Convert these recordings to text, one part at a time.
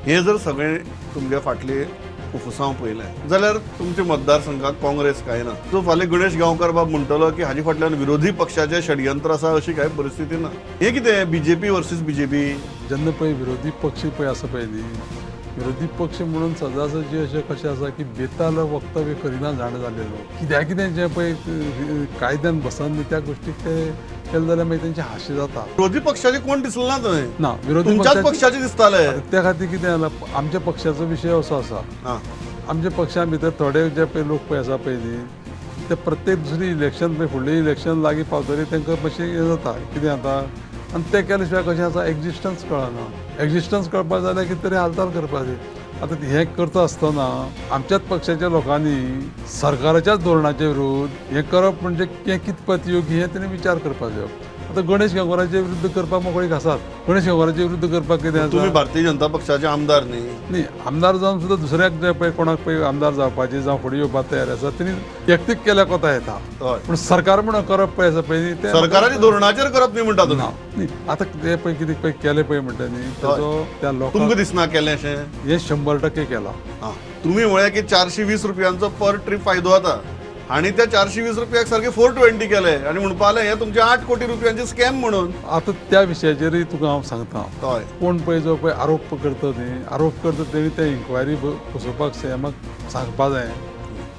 हे जर सगळे तुमच्या फाटले फुफुसांव पळयलें जाल्यार तुमच्या मतदारसंघात काँग्रेस काय ना. जो फाल्यां गणेश गांवकार बाब म्हणटलो की हाजे फाटल्यान विरोधी पक्षाचे षडयंत्र आसा अशी काय परिस्थिती ना. हे कितें बीजेपी वर्सीस बीजेपी. जेन्ना पळय विरोधी पक्ष पळय आसा पळय न्ही, विरोधी पक्ष म्हणून सदांच जे अशें कशें आसा की बेताल वक्तव्य करिना जाण जालेलो. कितें जें पळय कायद्यान बसन न्ही त्या गोश्टीक ते केलें जाल्यार मागीर तेंचें हास्य जाता. विरोधी पक्षाचे कोण दिसलो ना थंय. ना विरोधी तुमच्याच पक्षाचे दिसताले. त्या खातीर कितें जालां, आमच्या पक्षाचो विशय असो आसा. आमच्या पक्षां भितर थोडे जे पळय लोक पळय आसा पळय न्ही, ते प्रत्येक दुसरी इलेक्शन पळय फुडलें इलेक्शन लागीं पावतरी तांकां मातशें हें जाता कितें जाता आनी ते केले शिवाय कशें आसा एक्झिस्टन्स कळना. एक्झिस्टन्स कळपाक जाल्यार कितें तरी हालचाल करपाची. आतां हें करता आसतना आमच्याच पक्षाच्या लोकांनी सरकाराच्याच धोरणाचे विरुद्ध हें करप म्हणजे कितपत योग्य हें तेणी विचार करपाक जाय. आतां गणेश गांवकाराचे विरुद्ध करपाक मोकळीक आसात. गणेश गांवकाराचे विरुद्ध करपाक कितें आसा. तुम्ही भारतीय जनता पक्षाचे आमदार न्ही. आमदार जावन सुद्दां दुसऱ्याक जे पळय कोणाक पळय आमदार जावपाची जावं फुडें येवपाक तयार आसा तेणी व्यक्तीक केल्या कोता येता. पूण सरकार म्हणून करप पळय आसा पळय न्ही ते सरकाराच्या धोरणाचेर करप न्ही म्हणटा तुमी. न्ही आतां ते पळय कितें पळय केलें पळय म्हणटा न्ही ताजो त्या लोकांक तुमकां दिसना केलें अशें. हें 100% केलां. तुम्ही म्हळ्या की 420 रुपयांचो पर ट्रीप फायदो जाता आणि त्या 420 रुपयाक सारखे 420 केले आणि म्हणपा लागले हे तुमचे 8 कोटी रुपयांचे स्कॅम म्हणून. आतां त्या विशयाचेरय तुका हांव सांगता. हय. कोण पळय जो पळय आरोप करता न्ही, आरोप करता तेणी ते इन्क्वायरी बसोवपाक सीएमाक सांगपा जाय.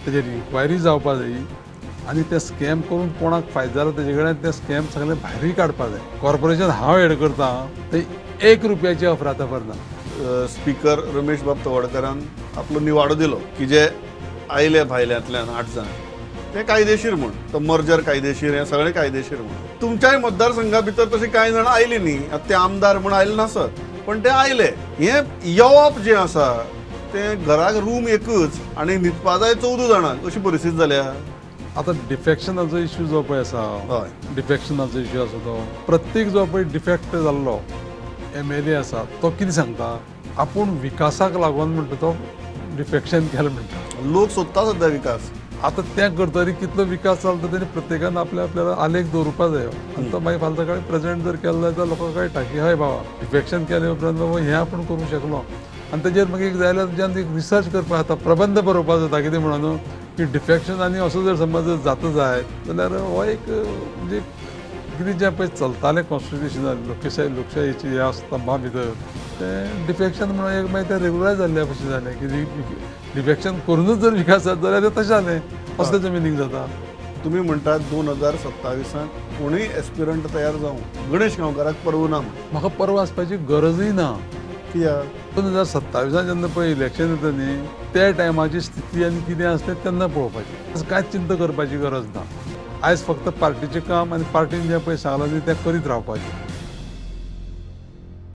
तेजेर इन्क्वायरी जावपा जाय आनी ते स्कॅम करून कोणाक फायदो जाला तेजे कडेन ते स्कॅम सगळे भायरूय काडपा जाय. कॉर्पोरेशन हांव हेड करता ते 1 रुपयाची अफरातफर ना. स्पीकर रमेश बाब तवडकरान आपलो निवाडो दिलो की जे आयले भायल्यांतल्यान 8 जाण ते कायदेशीर म्हूण. तो मर्जर कायदेशीर हे सगळे कायदेशीर म्हूण. तुमच्याय मतदारसंघा भितर तशे कांय जाण आयली न्ही. ते आमदार म्हूण आयले नासत पण ते आयले. हे येवप जे आसा ते घराक रूम एकच आणि न्हिदपा जाय 14 जाणांक अशी परिस्थिती जाल्या. आतां डिफेक्शनाचो इश्यू जो पळय आसा, डिफेक्शनाचो इश्यू आसा तो प्रत्येक जो पळय डिफेक्ट जाल्लो MLA आसा तो कितें सांगता, आपूण विकासाक लागून म्हणटा तो डिफेक्शन केलें म्हणटा. लोक सोदता सध्या विकास. आतां तें करतरी कितलो विकास जालो तेणी प्रत्येकान आपल्याला आलेख दवरपा जायो आनी तो मागीर फाल्यां सकाळीं प्रेजेंट जर केलो जाल्यार लोकांक कळटा की हय बाबा डिफेक्शन केले उपरांत बाबा हें आपूण करूंक शकलो. आनी तेजेर मागीर जाय जाल्यार तुज्यान एक रिसर्च करपाक जाता, प्रबंध बरोवपाक जाता. कितें म्हणून की डिफेक्शन आनी असो जर समज जाता जायत जाल्यार हो एक म्हणजे कितें जें पळय चलतालें कॉन्स्टिट्युशनान लोकशायेची ह्या स्तंभा भितर तें डिफेक्शन म्हणून एक मागीर तें रेगुलरायज जाल्ल्या भशेन जालें की डिफेक्शन करूनच जर विकास जाता जाल्यार तें तशें जालें असलें जमिनीक जाता. तुम्ही म्हणटात 2027 कोणूय एस्पिरंट तयार जावं गणेश गांवकाराक परवो ना. म्हाका परवा आसपाची गरजूय ना. कित्याक 2027 जेन्ना पळय इलेक्शन येता न्ही त्या टायमाची स्थिती आनी कितें आसता तेन्ना पळोवपाची. कांयच चिंता करपाची गरज ना. आयज फक्त पार्टीचें काम आनी पार्टीन जें पळय सांगलां न्ही तें करीत रावपाचें.